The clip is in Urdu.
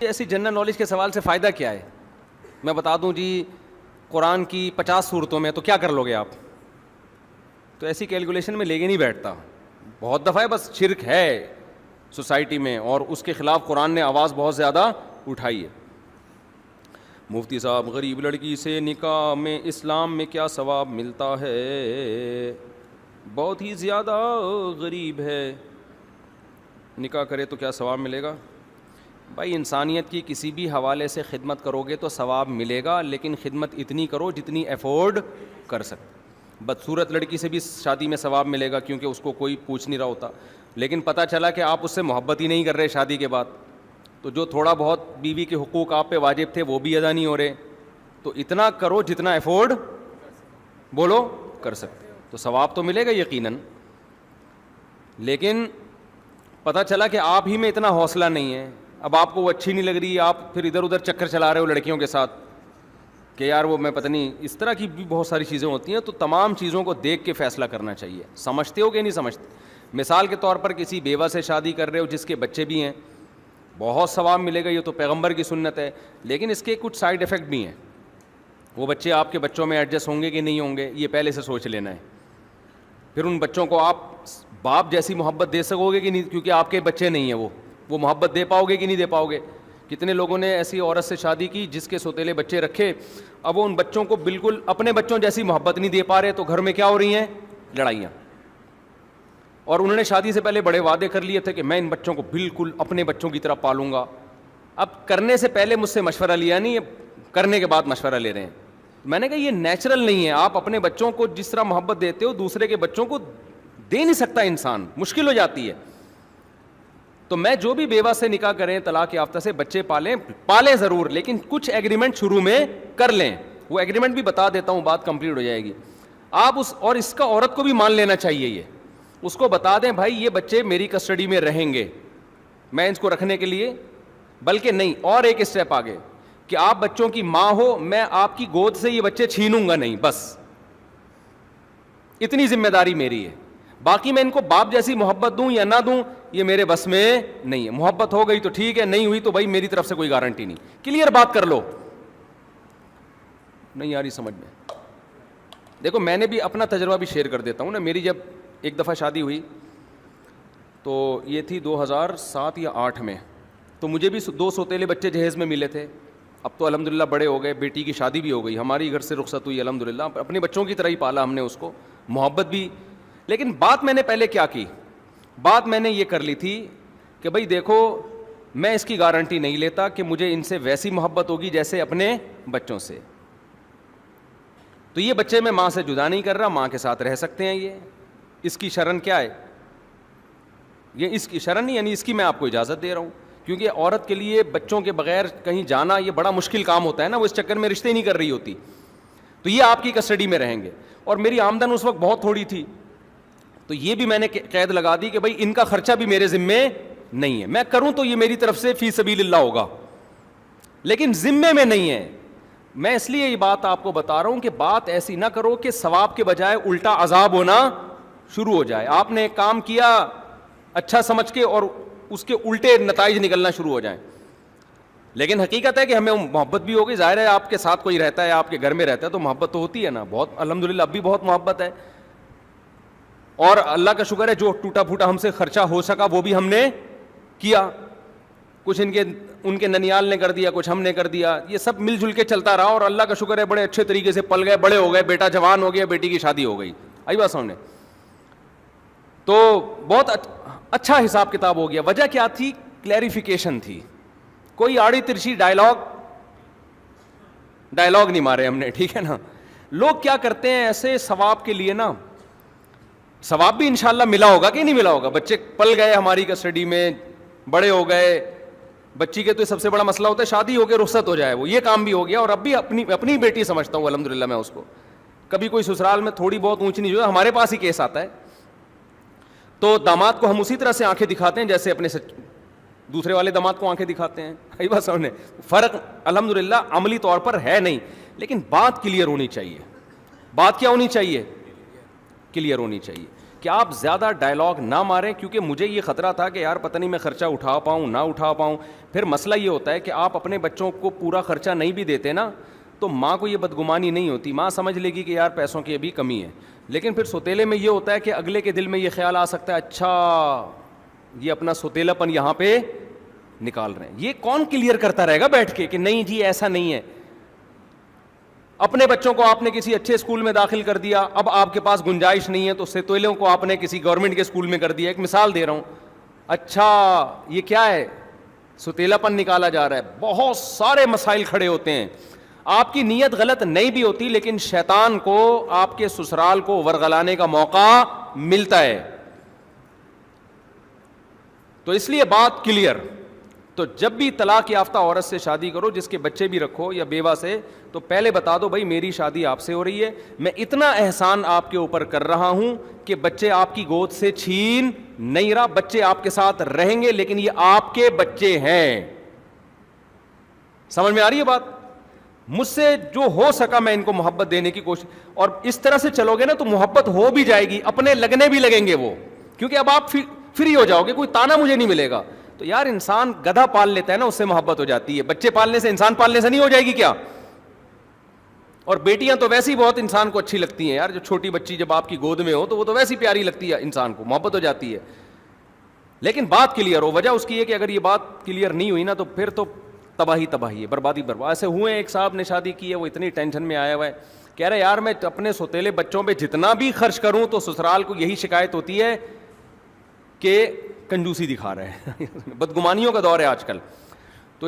ایسی جنرل نالج کے سوال سے فائدہ کیا ہے؟ میں بتا دوں جی، قرآن کی 50 صورتوں میں تو کیا کر لو گے آپ؟ تو ایسی کیلکولیشن میں لے کے نہیں بیٹھتا. بہت دفعہ ہے بس شرک ہے سوسائٹی میں اور اس کے خلاف قرآن نے آواز بہت زیادہ اٹھائی ہے. مفتی صاحب، غریب لڑکی سے نکاح میں اسلام میں کیا ثواب ملتا ہے؟ بہت ہی زیادہ غریب ہے، نکاح کرے تو کیا ثواب ملے گا؟ بھائی انسانیت کی کسی بھی حوالے سے خدمت کرو گے تو ثواب ملے گا، لیکن خدمت اتنی کرو جتنی افورڈ کر سکتے. بدصورت لڑکی سے بھی شادی میں ثواب ملے گا کیونکہ اس کو کوئی پوچھ نہیں رہا ہوتا، لیکن پتہ چلا کہ آپ اس سے محبت ہی نہیں کر رہے شادی کے بعد، تو جو تھوڑا بہت بیوی کے حقوق آپ پہ واجب تھے وہ بھی ادا نہیں ہو رہے. تو اتنا کرو جتنا افورڈ بولو کر سکتے، تو ثواب تو ملے گا یقیناً. لیکن پتہ چلا کہ آپ ہی میں اتنا حوصلہ نہیں ہے، اب آپ کو وہ اچھی نہیں لگ رہی، آپ پھر ادھر ادھر چکر چلا رہے ہو لڑکیوں کے ساتھ کہ یار وہ میں پتہ نہیں، اس طرح کی بھی بہت ساری چیزیں ہوتی ہیں. تو تمام چیزوں کو دیکھ کے فیصلہ کرنا چاہیے. سمجھتے ہو کہ نہیں سمجھتے؟ مثال کے طور پر کسی بیوہ سے شادی کر رہے ہو جس کے بچے بھی ہیں، بہت ثواب ملے گا، یہ تو پیغمبر کی سنت ہے، لیکن اس کے کچھ سائیڈ ایفیکٹ بھی ہیں. وہ بچے آپ کے بچوں میں ایڈجسٹ ہوں گے کہ نہیں ہوں گے، یہ پہلے سے سوچ لینا ہے. پھر ان بچوں کو آپ باپ جیسی محبت دے سکو گے کہ نہیں، کیونکہ آپ کے بچے نہیں ہیں، وہ محبت دے پاؤ گے کہ نہیں دے پاؤ گے؟ کتنے لوگوں نے ایسی عورت سے شادی کی جس کے سوتیلے بچے رکھے، اب وہ ان بچوں کو بالکل اپنے بچوں جیسی محبت نہیں دے پا رہے، تو گھر میں کیا ہو رہی ہیں؟ لڑائیاں. اور انہوں نے شادی سے پہلے بڑے وعدے کر لیے تھے کہ میں ان بچوں کو بالکل اپنے بچوں کی طرح پالوں گا. اب کرنے سے پہلے مجھ سے مشورہ لیا نہیں، کرنے کے بعد مشورہ لے رہے ہیں. میں نے کہا یہ نیچرل نہیں ہے. آپ اپنے بچوں کو جس طرح محبت دیتے ہو دوسرے کے بچوں کو دے نہیں سکتا انسان، مشکل ہو جاتی ہے. تو میں جو بھی بیوہ سے نکاح کریں طلاق یافتہ سے، بچے پالیں ضرور، لیکن کچھ ایگریمنٹ شروع میں کر لیں. وہ ایگریمنٹ بھی بتا دیتا ہوں، بات کمپلیٹ ہو جائے گی. آپ اس کا عورت کو بھی مان لینا چاہیے، یہ اس کو بتا دیں بھائی یہ بچے میری کسٹڈی میں رہیں گے، میں اس کو رکھنے کے لیے، بلکہ نہیں اور ایک اسٹیپ آگے کہ آپ بچوں کی ماں ہو، میں آپ کی گود سے یہ بچے چھینوں گا نہیں، بس اتنی ذمہ داری میری ہے. باقی میں ان کو باپ جیسی محبت دوں یا نہ دوں یہ میرے بس میں نہیں ہے. محبت ہو گئی تو ٹھیک ہے، نہیں ہوئی تو بھائی میری طرف سے کوئی گارنٹی نہیں. کلیئر بات کر لو. نہیں آ رہی سمجھ میں؟ دیکھو میں نے بھی اپنا تجربہ بھی شیئر کر دیتا ہوں نا. میری جب ایک دفعہ شادی ہوئی تو یہ تھی 2007 یا 8 میں، تو مجھے بھی 2 سوتیلے بچے جہیز میں ملے تھے. اب تو الحمدللہ بڑے ہو گئے، بیٹی کی شادی بھی ہو گئی، ہماری گھر سے رخصت ہوئی الحمدللہ. اپنے بچوں کی طرح ہی پالا ہم نے اس کو، محبت بھی. لیکن بات میں نے پہلے کیا کی، بات میں نے یہ کر لی تھی کہ بھائی دیکھو میں اس کی گارنٹی نہیں لیتا کہ مجھے ان سے ویسی محبت ہوگی جیسے اپنے بچوں سے. تو یہ بچے میں ماں سے جدا نہیں کر رہا، ماں کے ساتھ رہ سکتے ہیں. یہ اس کی شرن کیا ہے؟ یہ اس کی شرن نہیں، یعنی اس کی میں آپ کو اجازت دے رہا ہوں. کیونکہ عورت کے لیے بچوں کے بغیر کہیں جانا یہ بڑا مشکل کام ہوتا ہے نا، وہ اس چکر میں رشتے نہیں کر رہی ہوتی. تو یہ آپ کی کسٹڈی میں رہیں گے. اور میری آمدن اس وقت بہت تھوڑی تھی، تو یہ بھی میں نے قید لگا دی کہ بھائی ان کا خرچہ بھی میرے ذمے نہیں ہے. میں کروں تو یہ میری طرف سے فی سبیل اللہ ہوگا، لیکن ذمے میں نہیں ہے. میں اس لیے یہ بات آپ کو بتا رہا ہوں کہ بات ایسی نہ کرو کہ ثواب کے بجائے الٹا عذاب ہونا شروع ہو جائے. آپ نے ایک کام کیا اچھا سمجھ کے اور اس کے الٹے نتائج نکلنا شروع ہو جائیں. لیکن حقیقت ہے کہ ہمیں محبت بھی ہوگی. ظاہر ہے آپ کے ساتھ کوئی رہتا ہے، آپ کے گھر میں رہتا ہے تو محبت تو ہوتی ہے نا. بہت الحمدللہ اب بھی بہت محبت ہے. اور اللہ کا شکر ہے جو ٹوٹا پھوٹا ہم سے خرچہ ہو سکا وہ بھی ہم نے کیا. کچھ ان کے ننیال نے کر دیا، کچھ ہم نے کر دیا. یہ سب مل جل کے چلتا رہا اور اللہ کا شکر ہے بڑے اچھے طریقے سے پل گئے، بڑے ہو گئے، بیٹا جوان ہو گیا، بیٹی کی شادی ہو گئی. آئی بات سامنے؟ تو بہت اچھا حساب کتاب ہو گیا. وجہ کیا تھی؟ کلیریفیکیشن تھی. کوئی آڑی ترچی ڈائلاگ نہیں مارے ہم نے، ٹھیک ہے نا. لوگ کیا کرتے ہیں ایسے ثواب کے لیے نا، ثواب بھی انشاءاللہ ملا ہوگا کہ نہیں ملا ہوگا. بچے پل گئے ہماری کسٹڈی میں، بڑے ہو گئے. بچی کے تو سب سے بڑا مسئلہ ہوتا ہے شادی ہو کے رخصت ہو جائے، وہ یہ کام بھی ہو گیا. اور اب بھی اپنی بیٹی سمجھتا ہوں الحمدللہ میں اس کو. کبھی کوئی سسرال میں تھوڑی بہت اونچ نیچ جو ہے ہمارے پاس ہی کیس آتا ہے، تو داماد کو ہم اسی طرح سے آنکھیں دکھاتے ہیں جیسے اپنے دوسرے والے داماد کو آنکھیں دکھاتے ہیں. صحیح بات سمجھنے. فرق الحمدللہ عملی طور پر ہے نہیں، لیکن بات کلیئر ہونی چاہیے. بات کیا ہونی چاہیے؟ کلیئر ہونی چاہیے. کہ آپ زیادہ ڈائلاگ نہ ماریں, کیونکہ مجھے یہ خطرہ تھا کہ یار پتہ نہیں میں خرچہ اٹھا پاؤں نہ اٹھا پاؤں. پھر مسئلہ یہ ہوتا ہے کہ آپ اپنے بچوں کو پورا خرچہ نہیں بھی دیتے نا, تو ماں کو یہ بدگمانی نہیں ہوتی, ماں سمجھ لے گی کہ یار پیسوں کی ابھی کمی ہے. لیکن پھر سوتیلے میں یہ ہوتا ہے کہ اگلے کے دل میں یہ خیال آ سکتا ہے, اچھا یہ اپنا سوتیلا پن یہاں پہ نکال رہے ہیں. یہ کون کلیئر کرتا رہے گا بیٹھ کے کہ نہیں جی ایسا نہیں ہے. اپنے بچوں کو آپ نے کسی اچھے اسکول میں داخل کر دیا, اب آپ کے پاس گنجائش نہیں ہے, تو سوتیلوں کو آپ نے کسی گورنمنٹ کے اسکول میں کر دیا. ایک مثال دے رہا ہوں. اچھا یہ کیا ہے, سوتیلا پن نکالا جا رہا ہے. بہت سارے مسائل کھڑے ہوتے ہیں. آپ کی نیت غلط نہیں بھی ہوتی, لیکن شیطان کو آپ کے سسرال کو ورغلانے کا موقع ملتا ہے. تو اس لیے بات کلیئر. تو جب بھی طلاق یافتہ عورت سے شادی کرو, جس کے بچے بھی رکھو یا بیوہ سے, تو پہلے بتا دو بھائی میری شادی آپ سے ہو رہی ہے, میں اتنا احسان آپ کے اوپر کر رہا ہوں کہ بچے آپ کی گود سے چھین نہیں رہا, بچے آپ کے ساتھ رہیں گے لیکن یہ آپ کے بچے ہیں. سمجھ میں آ رہی ہے بات؟ مجھ سے جو ہو سکا میں ان کو محبت دینے کی کوشش, اور اس طرح سے چلو گے نا تو محبت ہو بھی جائے گی, اپنے لگنے بھی لگیں گے وہ, کیونکہ اب آپ فری ہو جاؤ گے, کوئی تانا مجھے نہیں ملے گا. تو یار انسان گدھا پال لیتا ہے نا, اس سے محبت ہو جاتی ہے. بچے پالنے سے, انسان پالنے سے نہیں ہو جائے گی کیا؟ اور بیٹیاں تو ویسی بہت انسان کو اچھی لگتی ہیں یار, جو چھوٹی بچی جب آپ کی گود میں ہو تو وہ تو ویسی پیاری لگتی ہے انسان کو, محبت ہو جاتی ہے. لیکن بات کلیئر ہو. وجہ اس کی ہے کہ اگر یہ بات کلیئر نہیں ہوئی نا تو پھر تو تباہی ہے, بربادی. ایسے ہوئے ایک صاحب نے شادی کی ہے, وہ اتنی ٹینشن میں آیا ہوا ہے, کہہ رہے یار میں اپنے سوتیلے بچوں پہ جتنا بھی خرچ کروں تو سسرال کو یہی شکایت ہوتی ہے کہ کنجوسی دکھا رہے ہیں. بدگمانیوں کا دور ہے آج کل. تو